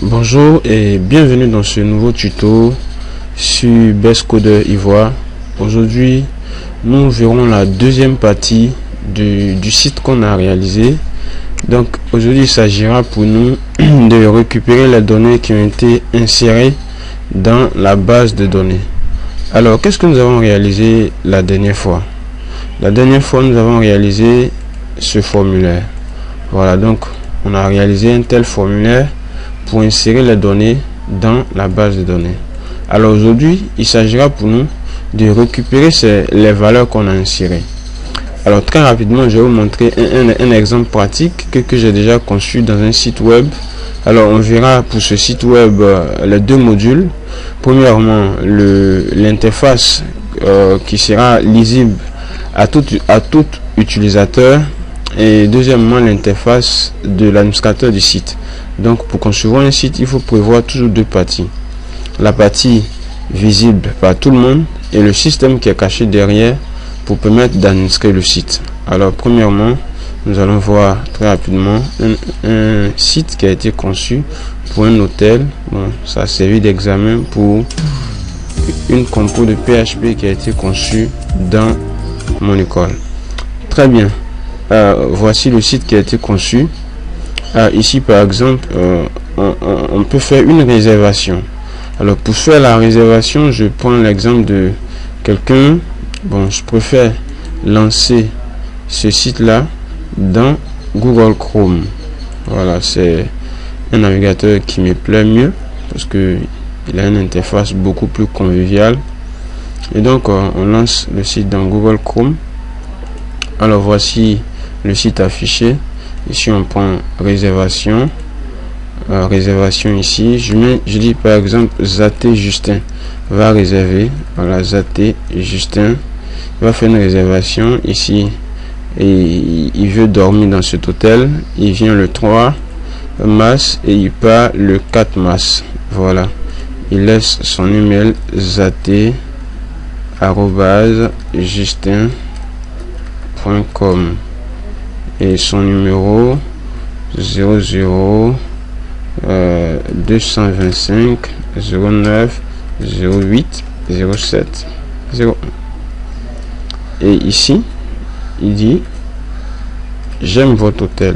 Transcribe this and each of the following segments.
Bonjour et bienvenue dans ce nouveau tuto sur Best Coder Ivoire. Aujourd'hui, nous verrons la deuxième partie du site qu'on a réalisé. Donc aujourd'hui, il s'agira pour nous de récupérer les données qui ont été insérées dans la base de données. Alors, qu'est-ce que nous avons réalisé la dernière fois? La dernière fois, nous avons réalisé ce formulaire. Voilà, donc on a réalisé un tel formulaire pour insérer les données dans la base de données. Alors aujourd'hui, il s'agira pour nous de récupérer les valeurs qu'on a insérées. Alors très rapidement, je vais vous montrer un exemple pratique que j'ai déjà conçu dans un site web. Alors on verra pour ce site web les deux modules. Premièrement, l'interface qui sera lisible à tout utilisateur, et deuxièmement l'interface de l'administrateur du site. Donc pour concevoir un site, il faut prévoir toujours deux parties: la partie visible par tout le monde et le système qui est caché derrière pour permettre d'administrer le site. Alors premièrement, nous allons voir très rapidement un site qui a été conçu pour un hôtel. Bon, ça a servi d'examen pour une compo de PHP qui a été conçue dans mon école. Très bien. Voici le site qui a été conçu. Ici par exemple, on peut faire une réservation. Alors pour faire la réservation, je prends l'exemple de quelqu'un. Bon, je préfère lancer ce site là dans Google Chrome. Voilà, c'est un navigateur qui me plaît mieux parce que il a une interface beaucoup plus conviviale. Et donc on lance le site dans Google Chrome. Alors voici le site affiché. Ici on prend réservation, réservation ici. Je dis par exemple Zaté Justin va réserver. Voilà, Zaté Justin va faire une réservation ici et il veut dormir dans cet hôtel. Il vient le 3 mars et il part le 4 mars. Voilà, il laisse son email zaté@justin.com et son numéro 00 225 09 08 07 01. Et ici il dit j'aime votre hôtel.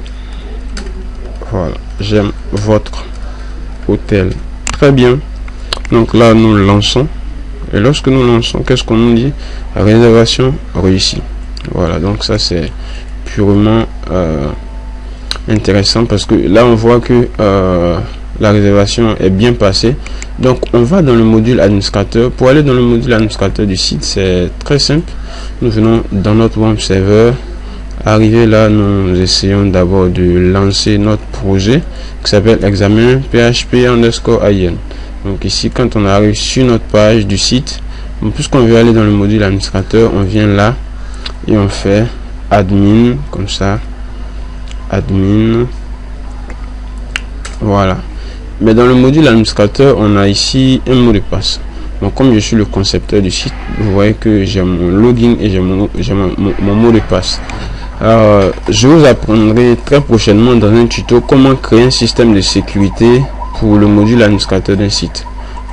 Voilà, j'aime votre hôtel. Très bien. Donc là nous lançons, et lorsque nous lançons, qu'est-ce qu'on nous dit? Réservation réussie. Voilà, donc ça c'est purement intéressant parce que là on voit que la réservation est bien passée. Donc on va dans le module administrateur. Pour aller dans le module administrateur du site, c'est très simple. Nous venons dans notre web server. Arrivé là, nous essayons d'abord de lancer notre projet qui s'appelle examen php_in. Donc ici, quand on arrive sur notre page du site, puisqu'on veut aller dans le module administrateur, on vient là et on fait admin, comme ça, admin. Voilà. Mais dans le module administrateur, on a ici un mot de passe. Donc comme je suis le concepteur du site, vous voyez que j'ai mon login et j'ai mon mot de passe. Alors, je vous apprendrai très prochainement dans un tuto comment créer un système de sécurité pour le module administrateur d'un site.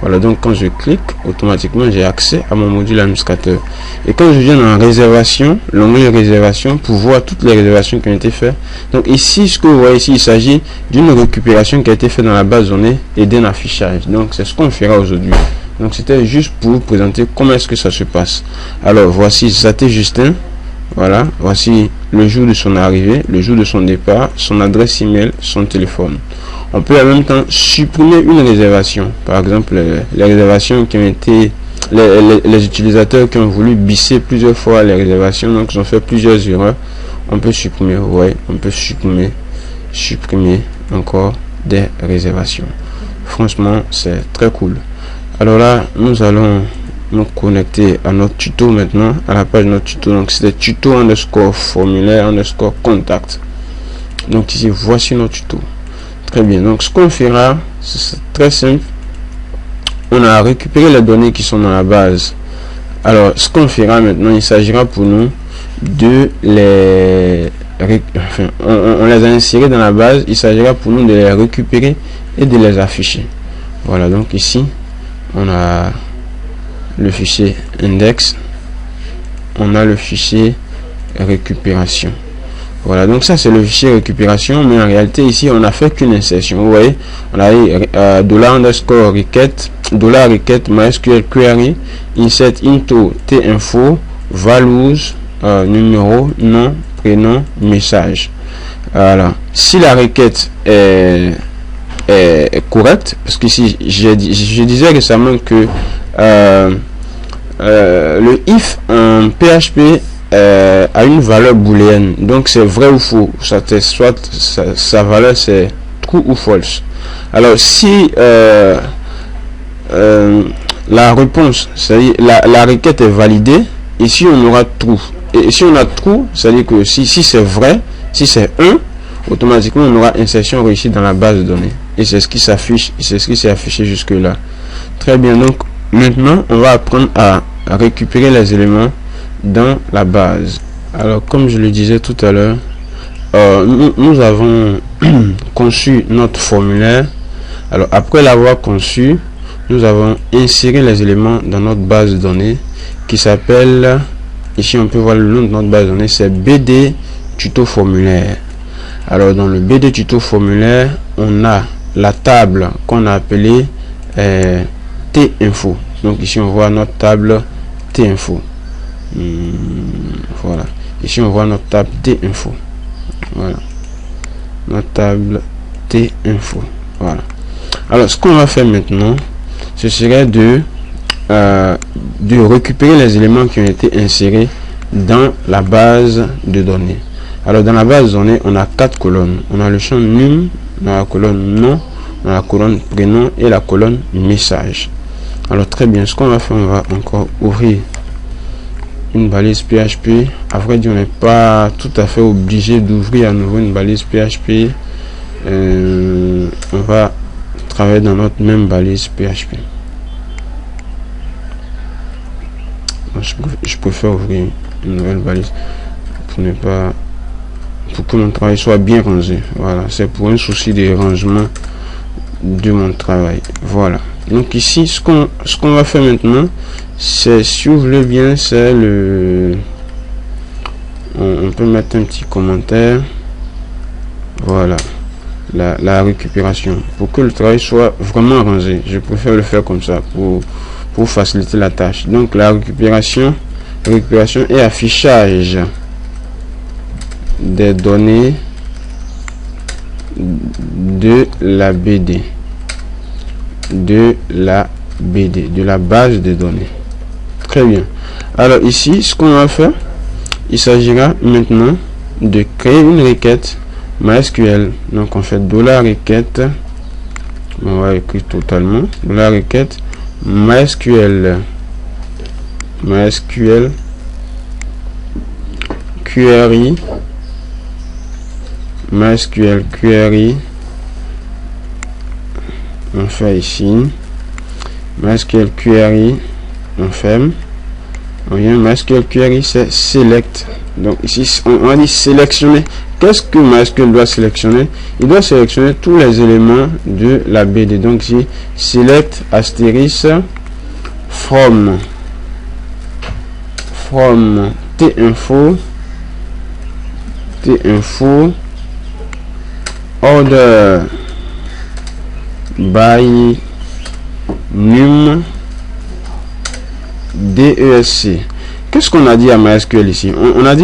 Voilà, donc quand je clique, automatiquement j'ai accès à mon module administrateur. Et quand je viens dans réservation, l'onglet réservation, pour voir toutes les réservations qui ont été faites. Donc ici, ce que vous voyez ici, il s'agit d'une récupération qui a été faite dans la base de données et d'un affichage. Donc c'est ce qu'on fera aujourd'hui. Donc c'était juste pour vous présenter comment est-ce que ça se passe. Alors voici Zaté Justin. Voilà, voici le jour de son arrivée, le jour de son départ, son adresse email, son téléphone. On peut en même temps supprimer une réservation. Par exemple, les réservations qui ont été, les utilisateurs qui ont voulu bisser plusieurs fois les réservations, donc ils ont fait plusieurs erreurs. On peut supprimer, ouais, on peut supprimer encore des réservations. Franchement, c'est très cool. Alors là, nous allons nous connecter à notre tuto maintenant, à la page de notre tuto. Donc c'est tuto _ formulaire _ contact. Donc ici, voici notre tuto. Très bien, donc ce qu'on fera, c'est très simple. On a récupéré les données qui sont dans la base. Alors ce qu'on fera maintenant, il s'agira pour nous de les on les a insérés dans la base. Il s'agira pour nous de les récupérer et de les afficher. Voilà, donc ici on a le fichier index, on a le fichier récupération. Voilà, donc ça c'est le fichier récupération, mais en réalité ici on n'a fait qu'une insertion. Vous voyez, on a eu $_requête, $requête MySQL query insert into tinfo values, numéro, nom, prénom, message. Voilà, si la requête est correcte, parce que si je disais récemment que le if en PHP a une valeur booléenne, donc c'est vrai ou faux, soit sa valeur c'est true ou false. Alors si la réponse, c'est-à-dire la requête est validée, ici on aura true, et si on a true, c'est-à-dire que si c'est vrai, si c'est 1, automatiquement on aura insertion réussie dans la base de données, et c'est ce qui s'affiche, c'est ce qui s'est affiché jusque là. Très bien, donc maintenant on va apprendre à récupérer les éléments dans la base. Alors comme je le disais tout à l'heure, nous avons conçu notre formulaire. Alors après l'avoir conçu, nous avons inséré les éléments dans notre base de données qui s'appelle, ici on peut voir le nom de notre base de données, c'est BD tuto formulaire. Alors dans le BD tuto formulaire, on a la table qu'on a appelée T-info. Donc ici on voit notre table T-info. Voilà, ici on voit notre table T-info. Voilà, notre table T-info. Voilà. Alors ce qu'on va faire maintenant, ce serait de récupérer les éléments qui ont été insérés dans la base de données. Alors dans la base de données, on a 4 colonnes. On a le champ num, on a la colonne nom, on a la colonne prénom et la colonne message. Alors très bien, ce qu'on va faire, on va encore ouvrir une balise PHP. À vrai dire, on n'est pas tout à fait obligé d'ouvrir à nouveau une balise PHP. On va travailler dans notre même balise PHP. Je préfère ouvrir une nouvelle balise pour que mon travail soit bien rangé. Voilà, c'est pour un souci de rangement de mon travail. Voilà, donc ici ce qu'on va faire maintenant, c'est, si vous voulez bien, c'est on peut mettre un petit commentaire. Voilà, la récupération, pour que le travail soit vraiment rangé. Je préfère le faire comme ça pour faciliter la tâche. Donc la récupération et affichage des données de la BD, de la base de données. Très bien. Alors ici, ce qu'on va faire, il s'agira maintenant de créer une requête MySQL. Donc on fait $requête, on va écrire totalement $requête MySQL query, MySQL query, on fait ici MySQL query, on ferme, on vient MySQL query, c'est select. Donc ici on va dire sélectionner. Qu'est-ce que MySQL doit sélectionner? Il doit sélectionner tous les éléments de la BD. Donc ici select astérisque from tinfo order by num desc. Qu'est-ce qu'on a dit à MySQL ici? On a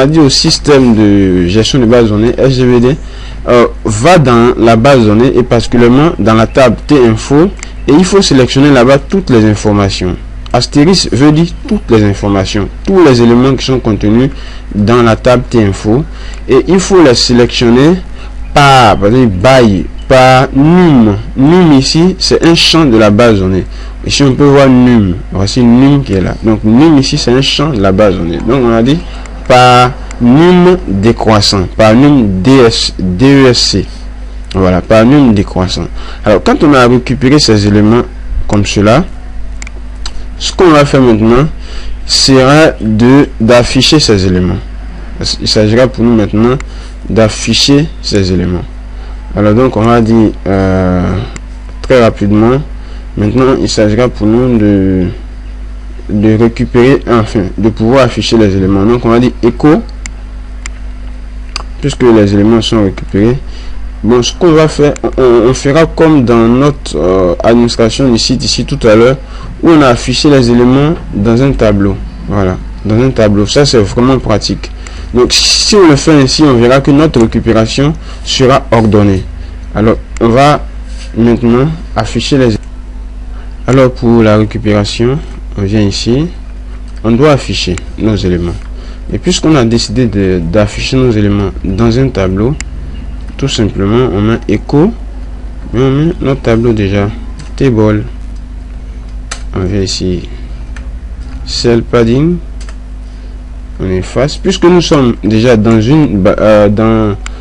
dit au système de gestion de base de données SGBD, va dans la base de données et particulièrement dans la table tinfo, et il faut sélectionner là-bas toutes les informations. Astérisque veut dire toutes les informations, tous les éléments qui sont contenus dans la table tinfo, et il faut les sélectionner par num. Num ici c'est un champ de la base de données. Ici on peut voir num, voici num qui est là. Donc num ici c'est un champ de la base de données. Donc on a dit par num décroissant, par num DESC. Voilà, par num décroissant. Alors quand on a récupéré ces éléments comme cela, ce qu'on va faire maintenant sera d'afficher ces éléments. Il s'agira pour nous maintenant d'afficher ces éléments. Alors donc on va dire très rapidement, maintenant il s'agira pour nous de récupérer, enfin de pouvoir afficher les éléments. Donc on va dire echo, puisque les éléments sont récupérés. Bon, ce qu'on va faire, on fera comme dans notre administration du site ici tout à l'heure, où on a affiché les éléments dans un tableau. Voilà, dans un tableau. Ça c'est vraiment pratique. Donc si on le fait ainsi, on verra que notre récupération sera ordonnée. Alors on va maintenant afficher les éléments. Alors pour la récupération, on vient ici, on doit afficher nos éléments. Et puisqu'on a décidé d'afficher nos éléments dans un tableau, tout simplement on met echo, mais on met notre tableau déjà, table, on vient ici, cell padding, on efface. Puisque nous sommes déjà dans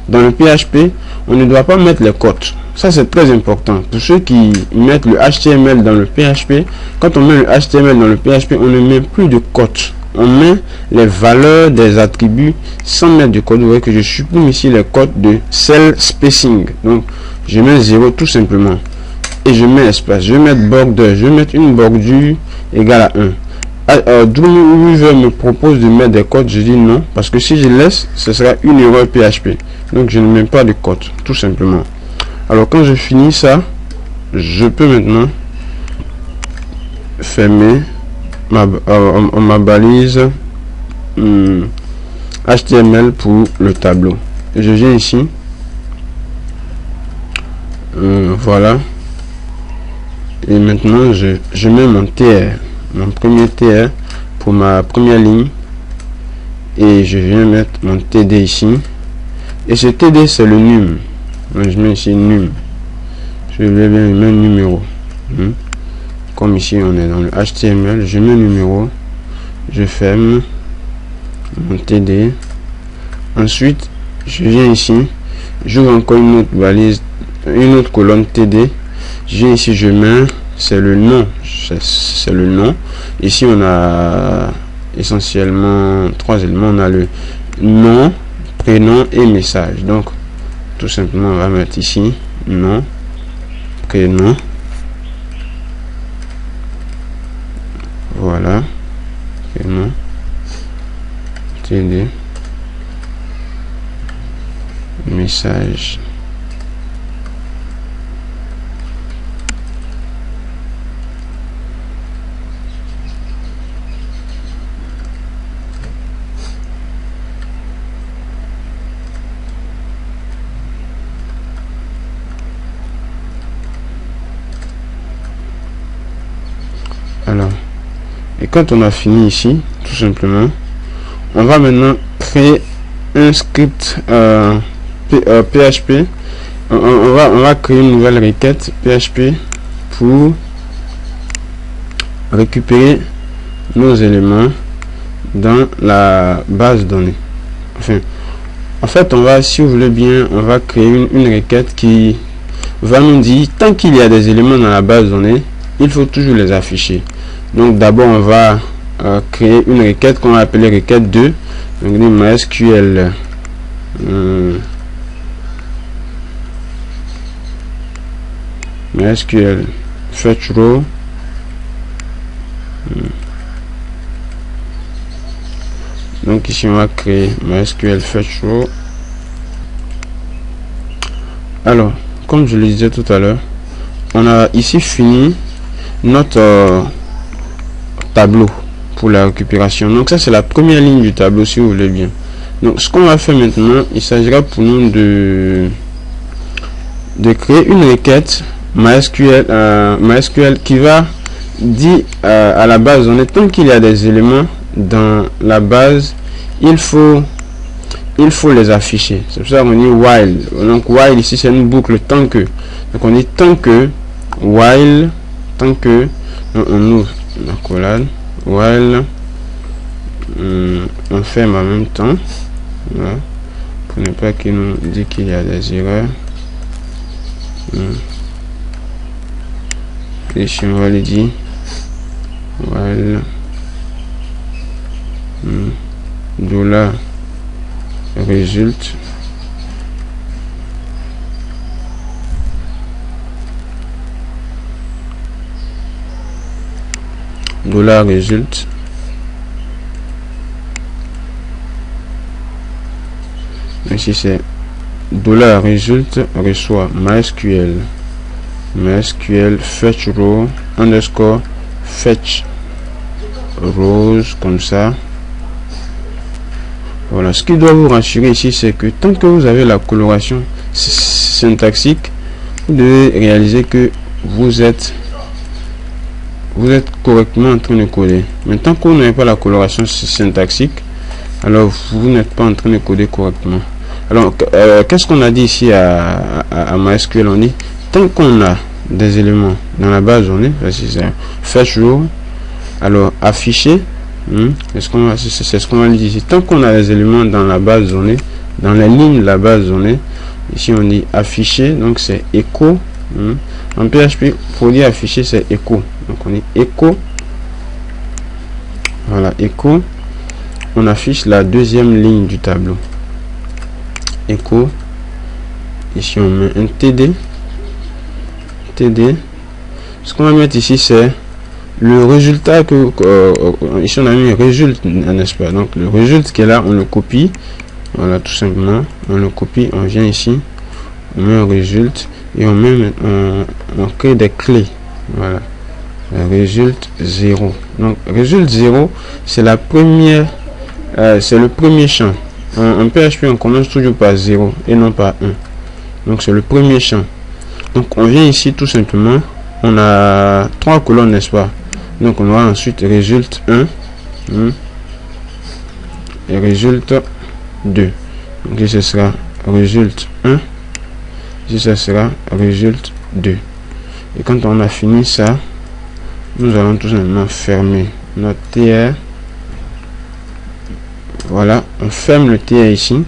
dans le PHP, on ne doit pas mettre les cotes. Ça c'est très important pour ceux qui mettent le HTML dans le PHP. Quand on met le HTML dans le PHP, on ne met plus de cotes, on met les valeurs des attributs sans mettre de code. Vous voyez que je supprime ici les codes de cell spacing. Donc je mets 0 tout simplement et je mets espace. Je vais mettre border, je vais mettre une bordure égale à 1. Dreamweaver me propose de mettre des codes, je dis non, parce que si je laisse, ce sera une erreur PHP. Donc je ne mets pas de code, tout simplement. Alors quand je finis ça, je peux maintenant fermer ma balise HTML pour le tableau. Et je viens ici, voilà, et maintenant je mets mon TR, mon premier TR pour ma première ligne, et je viens mettre mon TD ici, et ce TD c'est le num. Donc, je mets ici num, je vais bien mettre numéro. Comme ici on est dans le HTML, je mets numéro, je ferme mon TD. Ensuite je viens ici, j'ouvre encore une autre balise, une autre colonne TD. Je viens ici, je mets, c'est le nom, c'est le nom. Ici on a essentiellement 3 éléments, on a le nom, prénom et message. Donc tout simplement on va mettre ici nom, prénom, voilà, prénom, TD, message. Alors, et quand on a fini ici, tout simplement, on va maintenant créer un script PHP. On va créer une nouvelle requête PHP pour récupérer nos éléments dans la base de données. Enfin, en fait, on va, si vous voulez bien, on va créer une requête qui va nous dire, tant qu'il y a des éléments dans la base de données, il faut toujours les afficher. Donc d'abord on va créer une requête qu'on va appeler requête 2. Donc MySQL MySQL fetch row donc ici on va créer MySQL fetch row. Alors comme je le disais tout à l'heure, on a ici fini notre tableau pour la récupération. Donc ça c'est la première ligne du tableau si vous voulez bien. Donc ce qu'on va faire maintenant, il s'agira pour nous de créer une requête MySQL qui va dire à la base, en tant qu'il y a des éléments dans la base, il faut les afficher. C'est pour ça qu'on dit while. Donc while ici c'est une boucle tant que. Donc on dit tant que while, tant que, on ouvre la collade, while, on ferme en même temps, voilà, pour ne pas qu'il nous dit qu'il y a des erreurs. Et ici on va lui dire while $, résulte dollar résulte ici c'est dollar résulte reçoit MySQL fetch row underscore fetch rows comme ça. Voilà, ce qui doit vous rassurer ici, c'est que tant que vous avez la coloration syntaxique, vous devez réaliser que vous êtes correctement en train de coder. Mais tant que vous n'avez pas la coloration syntaxique, alors vous n'êtes pas en train de coder correctement. Alors, qu'est-ce qu'on a dit ici à MySQL? On dit, tant qu'on a des éléments dans la base de données, c'est fetch row, alors afficher, c'est ce qu'on va dire ici. Tant qu'on a les éléments dans la base de données, dans les lignes de la base de données, ici on dit afficher, donc c'est echo. En PHP, pour dire afficher, c'est echo. Donc on dit echo. Voilà, echo. On affiche la deuxième ligne du tableau. Echo. Ici on met un TD. Ce qu'on va mettre ici, c'est le résultat que ici on a mis résulte, n'est-ce pas? Donc le résultat qui est là, on le copie. Voilà, tout simplement, on le copie, on vient ici, on met un résultat et on crée des clés. Voilà, résulte 0. Donc résulte 0, c'est la première, c'est le premier champ. En PHP, on commence toujours par 0 et non par 1. Donc c'est le premier champ. Donc on vient ici tout simplement, on a 3 colonnes, n'est-ce pas? Donc on aura ensuite résulte 1 et résulte 2. Donc ici ce sera résulte 1, ici ce sera résulte 2. Et quand on a fini ça, nous allons tout simplement fermer notre TR. Voilà, on ferme le TR ici.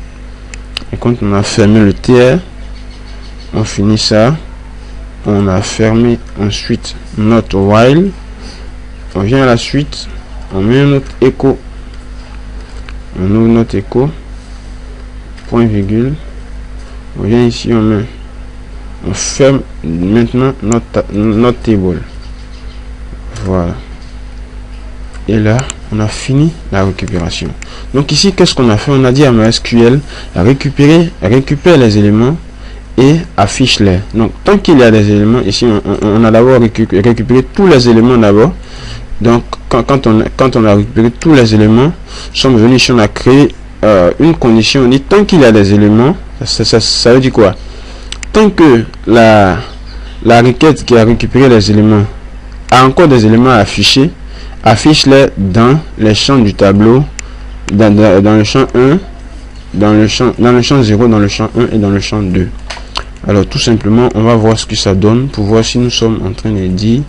Et quand on a fermé le TR, on finit ça. On a fermé ensuite notre while. On vient à la suite, on met notre écho, on ouvre notre écho, point virgule, on vient ici, on ferme maintenant notre table. Voilà, et là on a fini la récupération. Donc ici, qu'est-ce qu'on a fait? On a dit à MySQL récupère les éléments et affiche-les. Donc tant qu'il y a des éléments ici, on a d'abord récupéré tous les éléments d'abord. Donc quand on a récupéré tous les éléments, nous sommes venus ici, on a créé une condition. On dit tant qu'il y a des éléments, ça veut dire quoi? Tant que la requête qui a récupéré les éléments a encore des éléments à afficher, affiche-les dans les champs du tableau, dans le champ 1, dans le champ 0, dans le champ 1 et dans le champ 2. Alors tout simplement, on va voir ce que ça donne pour voir si nous sommes en train de dire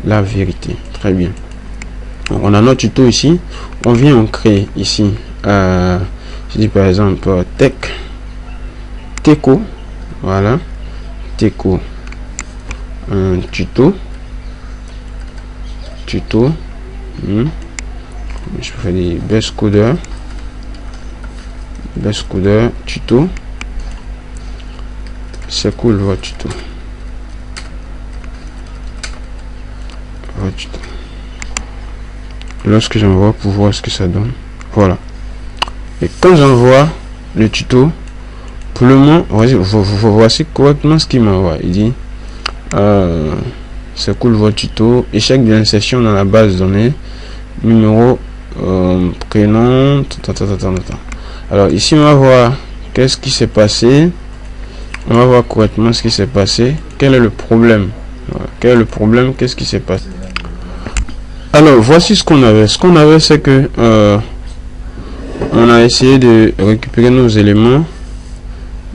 la vérité. Très bien. Donc, on a notre tuto ici. On vient, on crée ici, je dis par exemple Teco. Voilà, Teco, un tuto. Je peux faire des best coder tuto. C'est cool votre tuto. Lorsque j'envoie pour voir ce que ça donne. Voilà. Et quand j'envoie le tuto, pour le moment, voici correctement ce qu'il m'envoie. Il dit c'est cool votre tuto, échec d'insertion dans la base de données, numéro, prénom, alors ici on va voir qu'est-ce qui s'est passé. On va voir correctement ce qui s'est passé. Quel est le problème? Quel est le problème? Qu'est-ce qui s'est passé? Alors voici ce qu'on avait. Ce qu'on avait, c'est que on a essayé de récupérer nos éléments,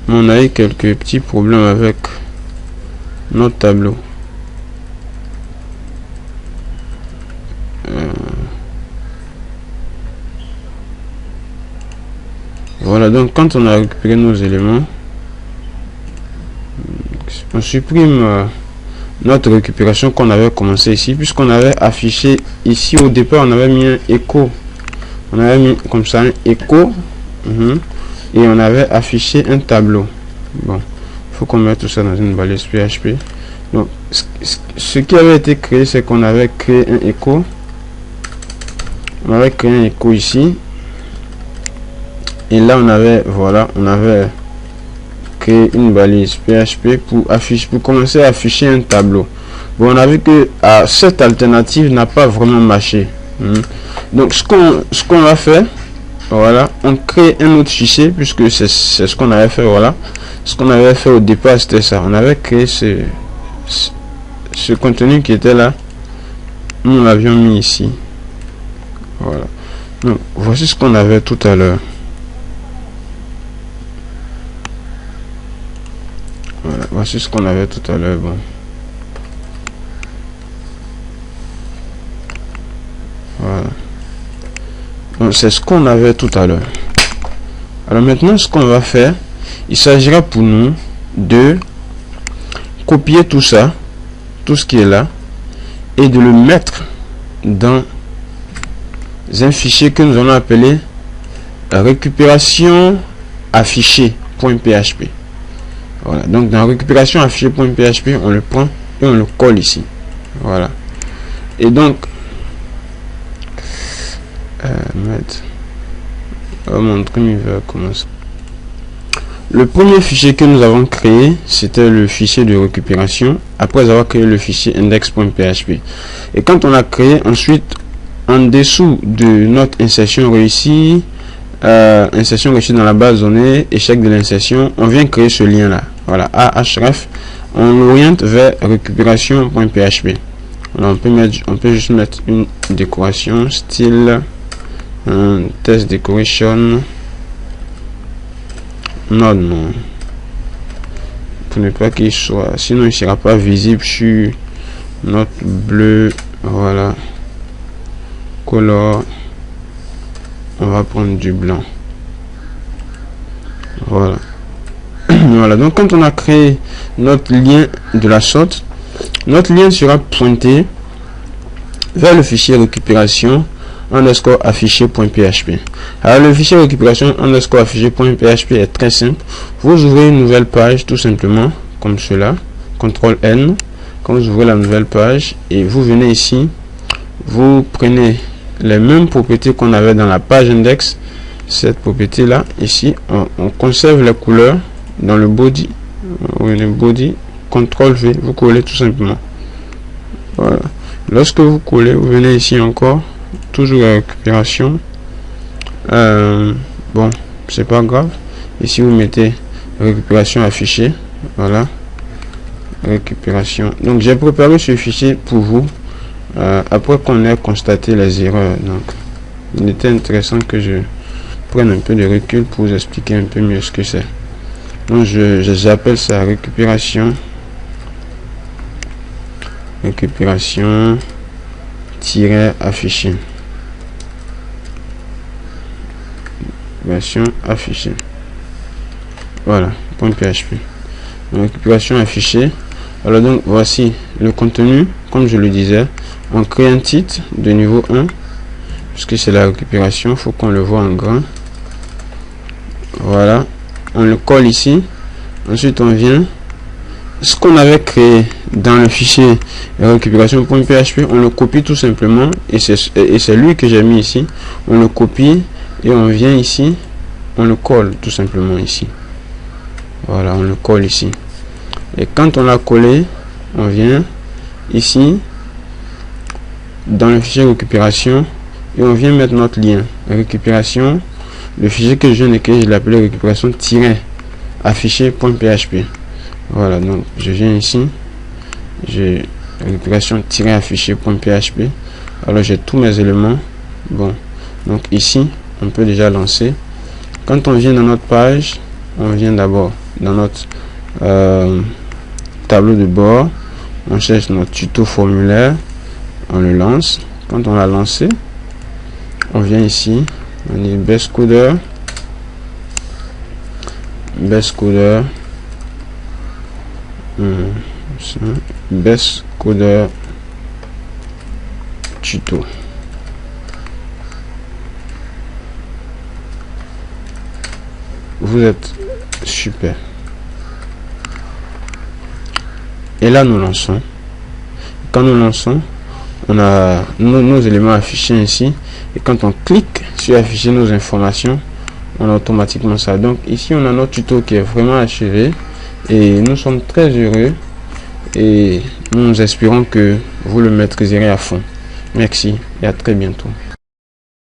mais on a eu quelques petits problèmes avec notre tableau. Voilà, donc quand on a récupéré nos éléments, on supprime notre récupération qu'on avait commencé ici, puisqu'on avait affiché ici au départ, on avait mis un écho, on avait mis comme ça un écho, et on avait affiché un tableau. Bon, il faut qu'on mette tout ça dans une balise PHP. Donc ce qui avait été créé, c'est qu'on avait créé un écho. On avait créé un écho ici, et là on avait, voilà, on avait créé une balise PHP pour commencer à afficher un tableau. Bon, on a vu que cette alternative n'a pas vraiment marché. Donc ce qu'on va faire, voilà, on crée un autre fichier, puisque c'est ce qu'on avait fait. Voilà, ce qu'on avait fait au départ, c'était ça. On avait créé ce contenu qui était là, nous l'avions mis ici. Voilà, donc voici ce qu'on avait tout à l'heure. Voilà, voici ce qu'on avait tout à l'heure. Bon, voilà, donc c'est ce qu'on avait tout à l'heure. Alors maintenant, ce qu'on va faire, il s'agira pour nous de copier tout ça, tout ce qui est là, et de le mettre dans un fichier que nous allons appeler récupération affiché.php. Voilà, donc dans récupération affiché.php, on le prend et on le colle ici. Voilà, et donc le premier fichier que nous avons créé, c'était le fichier de récupération, après avoir créé le fichier index.php. Et quand on a créé, ensuite, en dessous de notre insertion réussie, insertion réussie dans la base donnée, échec de l'insertion, on vient créer ce lien là. Voilà, ahref, on l'oriente vers récupération.php. Voilà, on peut juste mettre une décoration style test decoration node, non, pour ne pas qu'il soit, sinon il sera pas visible sur notre bleu. Voilà, color, on va prendre du blanc. Voilà. Voilà, donc quand on a créé notre lien de la sorte, notre lien sera pointé vers le fichier récupération underscore affiché.php. Alors le fichier récupération underscore affiché.php est très simple. Vous ouvrez une nouvelle page tout simplement comme cela, CTRL N. Quand vous ouvrez la nouvelle page et vous venez ici, vous prenez les mêmes propriétés qu'on avait dans la page index. Cette propriété là, ici, on conserve les couleurs dans le body. Le body, CTRL V, vous collez tout simplement. Voilà. Lorsque vous collez, vous venez ici encore, toujours à récupération. Bon, c'est pas grave. Ici, vous mettez récupération affichée. Voilà, récupération. Donc, j'ai préparé ce fichier pour vous après qu'on ait constaté les erreurs. Donc, il était intéressant que je prenne un peu de recul pour vous expliquer un peu mieux ce que c'est. Donc, j'appelle ça récupération affichée. Version affichée. Voilà, .php. Récupération affichée. Alors donc voici le contenu. Comme je le disais, on crée un titre de niveau 1 puisque c'est la récupération, faut qu'on le voit en grand. Voilà, on le colle ici. Ensuite on vient, ce qu'on avait créé dans le fichier récupération.php, on le copie tout simplement, et c'est lui que j'ai mis ici. On le copie et on vient ici, on le colle tout simplement ici. Voilà, on le colle ici. Et quand on l'a collé, on vient ici dans le fichier récupération et on vient mettre notre lien récupération. Le fichier que je viens de créer, je l'appelle récupération-affiché.php. Voilà, donc je viens ici, j'ai récupération-affiché.php. alors j'ai tous mes éléments. Bon, donc ici on peut déjà lancer. Quand on vient dans notre page, on vient d'abord dans notre tableau de bord, on cherche notre tuto formulaire, on le lance. Quand on l'a lancé, on vient ici, on dit best coder tuto. Vous êtes super. Et là, nous lançons. Quand nous lançons, on a nos éléments affichés ici. Et quand on clique sur afficher nos informations, on a automatiquement ça. Donc ici, on a notre tuto qui est vraiment achevé. Et nous sommes très heureux. Et nous espérons que vous le maîtriserez à fond. Merci et à très bientôt.